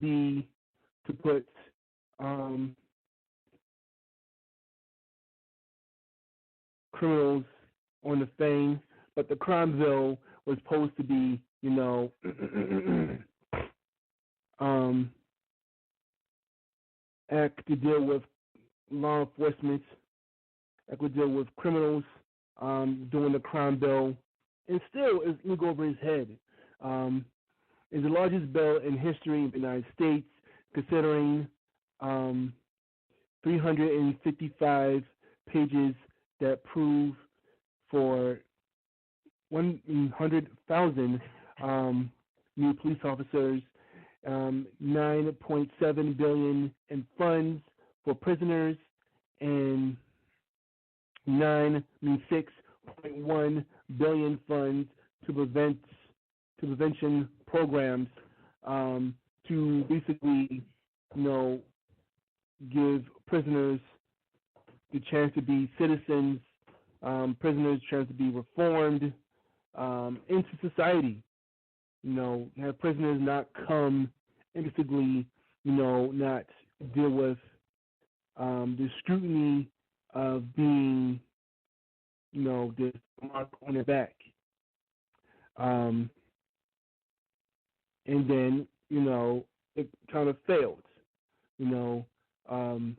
be to put um, criminals on the thing, but the crime bill was supposed to be, um, act to deal with law enforcement, act to deal with criminals doing the crime bill, and still is look over his head. Um, is the largest bill in history of the United States, considering um, 355 pages that prove for 100,000 new police officers, 9.7 billion in funds for prisoners, and 6.1 billion funds to prevention programs to basically, give prisoners the chance to be citizens, prisoners chance to be reformed into society. Have prisoners not come instantly, not deal with the scrutiny of being, this mark on their back. And then, it kind of failed. Um,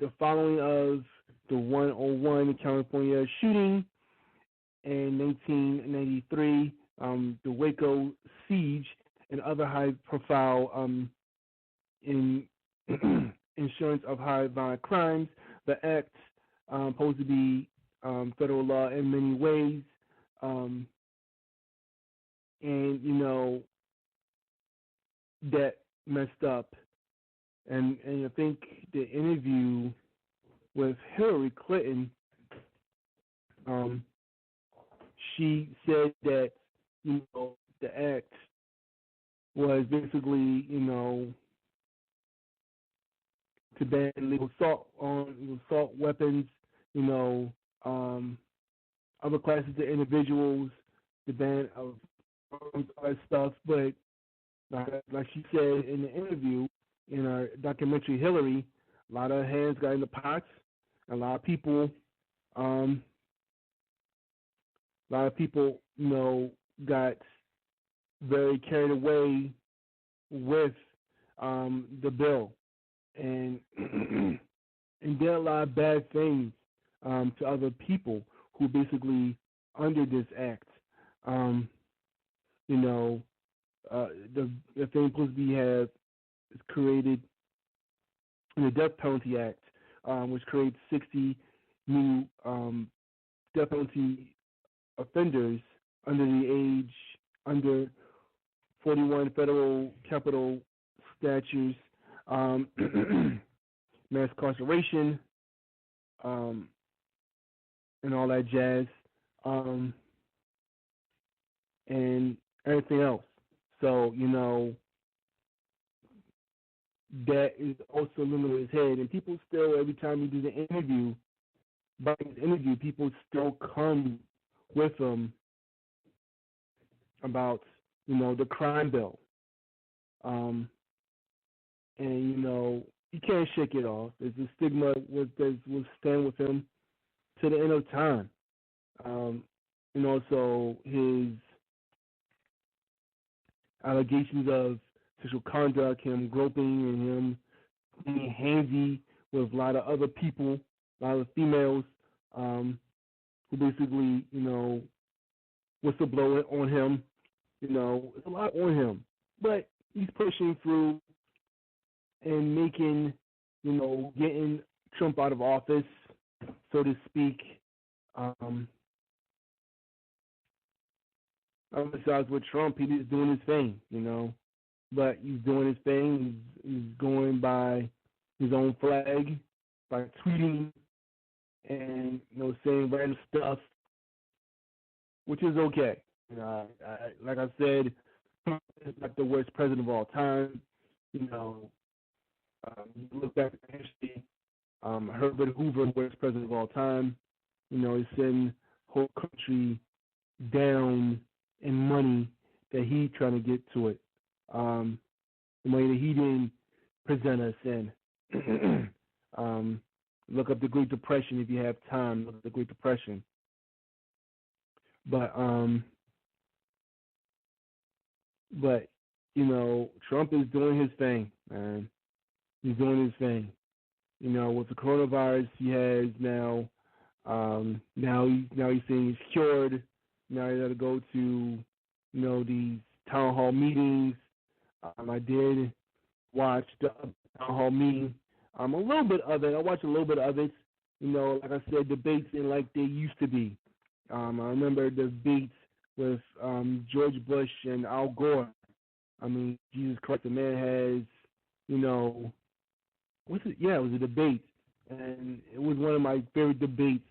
the following of the 101 California shooting in 1993, the Waco siege, and other high-profile in insurance of high violent crimes. The act supposed to be federal law in many ways, and that messed up. And I think the interview with Hillary Clinton, she said that the act was basically to ban illegal assault weapons, other classes of individuals, the ban of all that stuff. But like she said in the interview in our documentary Hillary, a lot of hands got in the pots. A lot of people, got very carried away with the bill, and and did a lot of bad things to other people who basically under this act. The thing supposed to be is created in the Death Penalty Act, which creates 60 new death penalty offenders under 41 federal capital statutes, mass incarceration, and all that jazz, and everything else. So, that is also limited his head. And people still, every time you do the interview, people still come with him about, the crime bill. And, you can't shake it off. There's a stigma will stand with him to the end of time. And also his allegations of sexual conduct, him groping, and him being handsy with a lot of other people, a lot of females, who basically, whistleblower on him. It's a lot on him. But he's pushing through and making, getting Trump out of office, so to speak. Besides with Trump, he's doing his thing, But he's doing his thing. He's going by his own flag, by tweeting and saying random stuff, which is okay. Like I said, Trump is not the worst president of all time. You look back at history. Herbert Hoover, the worst president of all time. He sent whole country down in money that he trying to get to it, the way that he didn't present us in. Look up the Great Depression if you have time. Look up the Great Depression. But Trump is doing his thing, man. He's doing his thing. With the coronavirus, he has now. Now he's saying he's cured. Now he got to go to, these town hall meetings. I did watch the town hall meeting. A little bit of it. I watched a little bit of it. Like I said, debates ain't like they used to be. I remember the debates with George Bush and Al Gore. Jesus Christ, the man has, what's it? Yeah, it was a debate, and it was one of my favorite debates.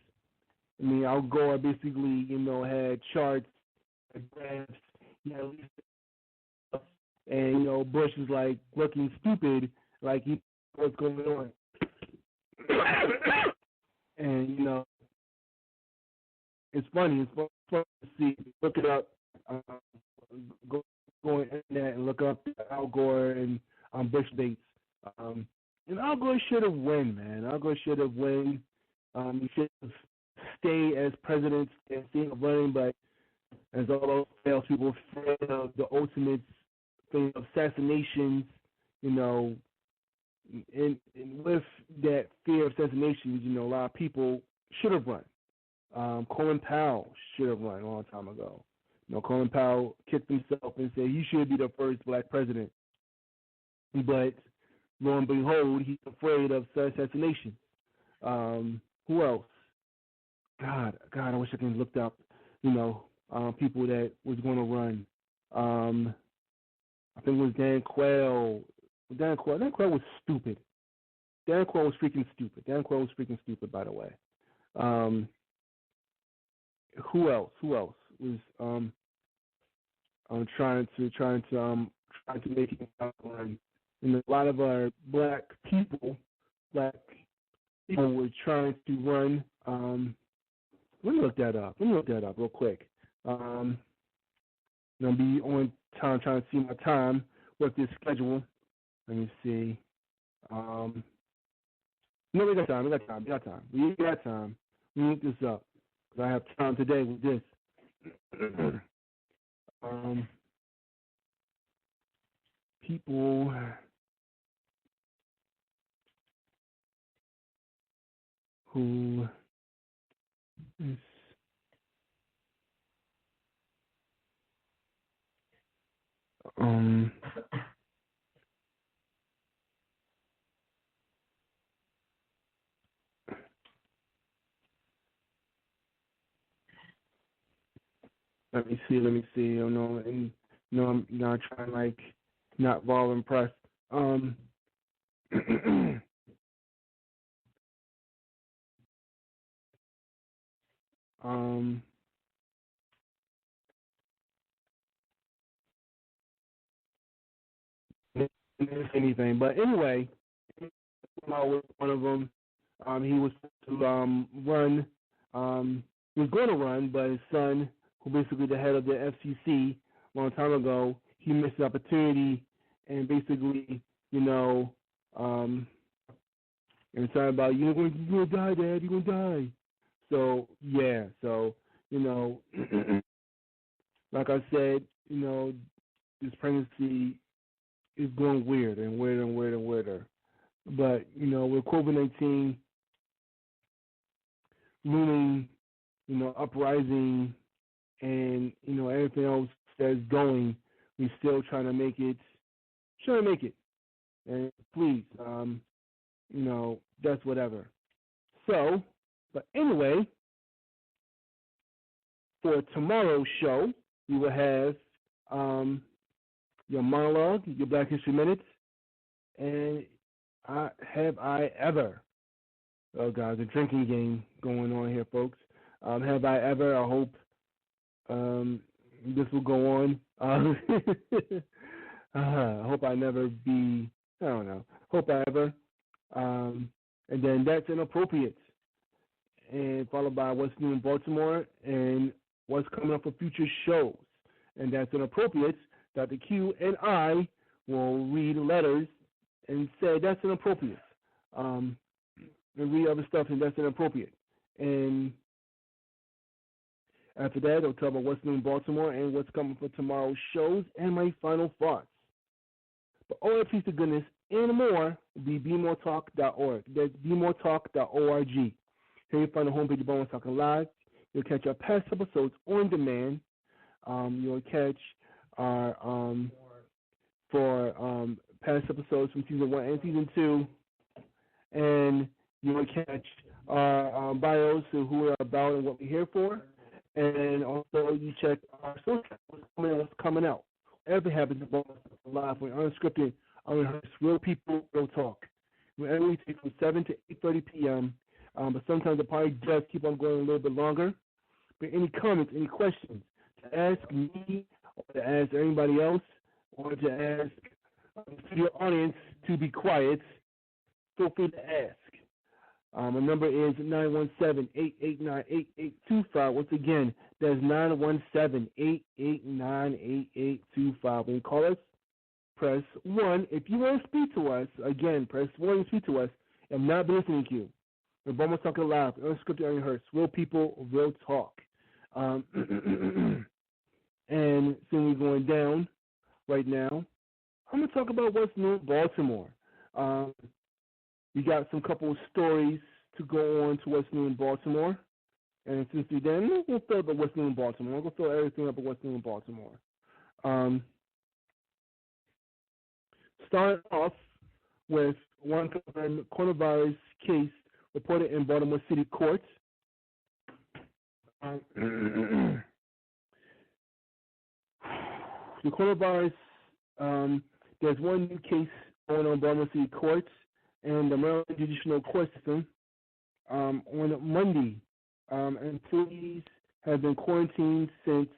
Al Gore basically, had charts, graphs, and Bush is like looking stupid, like he what's going on, and it's funny. It's fun to see. Look it up. Go on the internet and look up Al Gore and Bush debates. And Al Gore should have won, man. Al Gore should have won. He should have stayed as president and stayed running, but as all those fails, people afraid of the ultimate thing of assassinations, and with that fear of assassinations, a lot of people should have run. Colin Powell should have run a long time ago. Colin Powell kicked himself and said he should be the first black president. But lo and behold, he's afraid of assassination. Who else? God, I wish I could have looked up, people that was going to run. I think it was Dan Quayle. Dan Quayle was stupid. Dan Quayle was freaking stupid, by the way. Who else was trying to make it run? And a lot of our black people were trying to run. Let me look that up real quick. I'm gonna be on time trying to see my time with this schedule. Let me see. No, we got time. We got time. We look this up because I have time today with this. People who is let me see. Oh no, and no, I'm not trying like not vol impressed. Anything, but anyway, one of them, he was to run. He was going to run, but his son, who basically the head of the FCC, a long time ago, he missed the opportunity, and basically, and it's talking about you're gonna die, Dad, you're gonna die. So yeah, like I said, this pregnancy is going weird and weirder. But, with COVID-19 looming, uprising and, everything else that's going, we're still trying to make it. And please, that's whatever. So, but anyway, for tomorrow's show, we will have your monologue, your Black History Minutes, and have I ever, oh God, the drinking game going on here, folks. Have I ever, I hope this will go on. I hope I never be, I don't know, hope I ever. And then that's inappropriate. And followed by what's new in Baltimore and what's coming up for future shows. and that's inappropriate, Dr. Q and I will read letters and say that's inappropriate. And read other stuff and that's inappropriate. And after that, I'll talk about what's new in Baltimore and what's coming for tomorrow's shows and my final thoughts. But all that piece of goodness and more will be bmoretalk.org. That's bmoretalk.org. Here you'll find the homepage of Baltimore Talking Live. You'll catch our past episodes on demand. You'll catch our past episodes from season 1 and season 2, and you will catch our bios of who we're about and what we're here for, and also you check our social what's coming out. Everything happens live. We're unscripted, unrehearsed, real people, real talk. We take from 7 to 8:30 p.m., but sometimes the party does keep on going a little bit longer. But any comments, any questions to ask me, or to ask anybody else, or to ask the studio audience to be quiet, feel free to ask. My number is 917-889-8825. Once again, that's 917-889-8825. When you call us, press 1. If you want to speak to us, again, press 1 to speak to us. I'm not listening to you. We're Baltimore Talking Live, unscripted, unrehearsed, real people, real talk. And so we're going down right now. I'm going to talk about what's new in Baltimore. We got some couple of stories to go on to what's new in Baltimore. And since we're done, we'll fill up what's new in Baltimore. We'll fill everything up with what's new in Baltimore. Starting off with one coronavirus case reported in Baltimore City courts. The coronavirus, there's one new case going on Baltimore City courts and the Maryland Judicial Court System. On Monday, employees have been quarantined since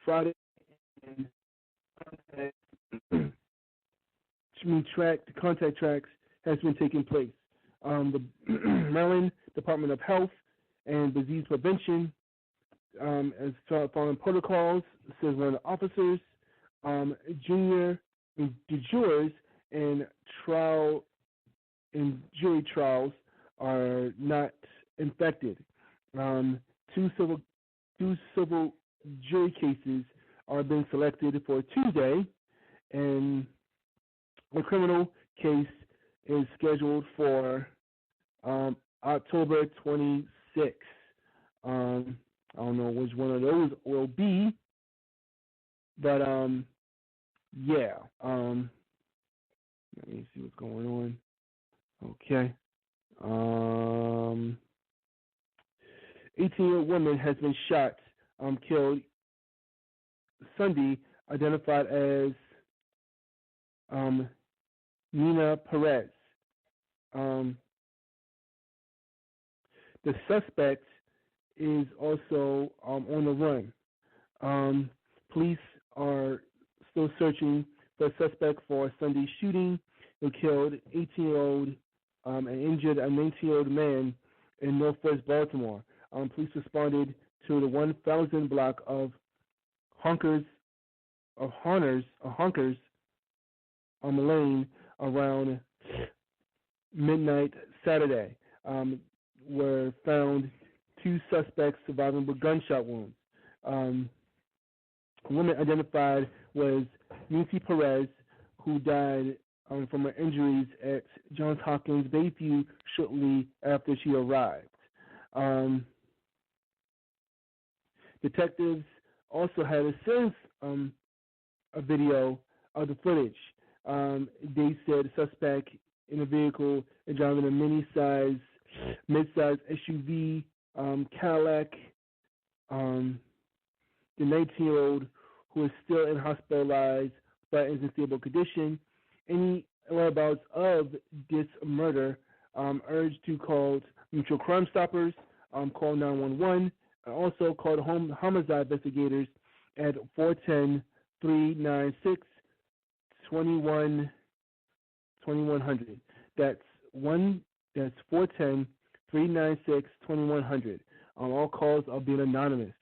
Friday, and contact tracks has been taking place. The Maryland Department of Health and Disease Prevention is following protocols, says one of the officers. The jurors in jury trials are not infected. Two civil jury cases are being selected for Tuesday, and the criminal case is scheduled for October 26th. I don't know which one of those will be, but yeah. Let me see what's going on. Okay. 18-year-old woman has been shot, killed Sunday, identified as Nina Perez. The suspect is also on the run. Police are still searching for a suspect for a Sunday shooting who killed 18-year-old and injured a 19-year-old man in Northwest Baltimore. Police responded to the 1,000 block of honkers on the lane around midnight Saturday. Were found two suspects surviving with gunshot wounds. A woman identified was Nancy Perez, who died from her injuries at Johns Hopkins Bayview shortly after she arrived. Detectives also had a sense a video of the footage. They said the suspect in a vehicle is driving a mid-size SUV Cadillac. The 19-year-old who is still hospitalized but is in stable condition. Any whereabouts of this murder urged to call mutual crime stoppers, call 911, and also call homicide investigators at 410-396-2100. That's 410-396-2100. All calls are being anonymous.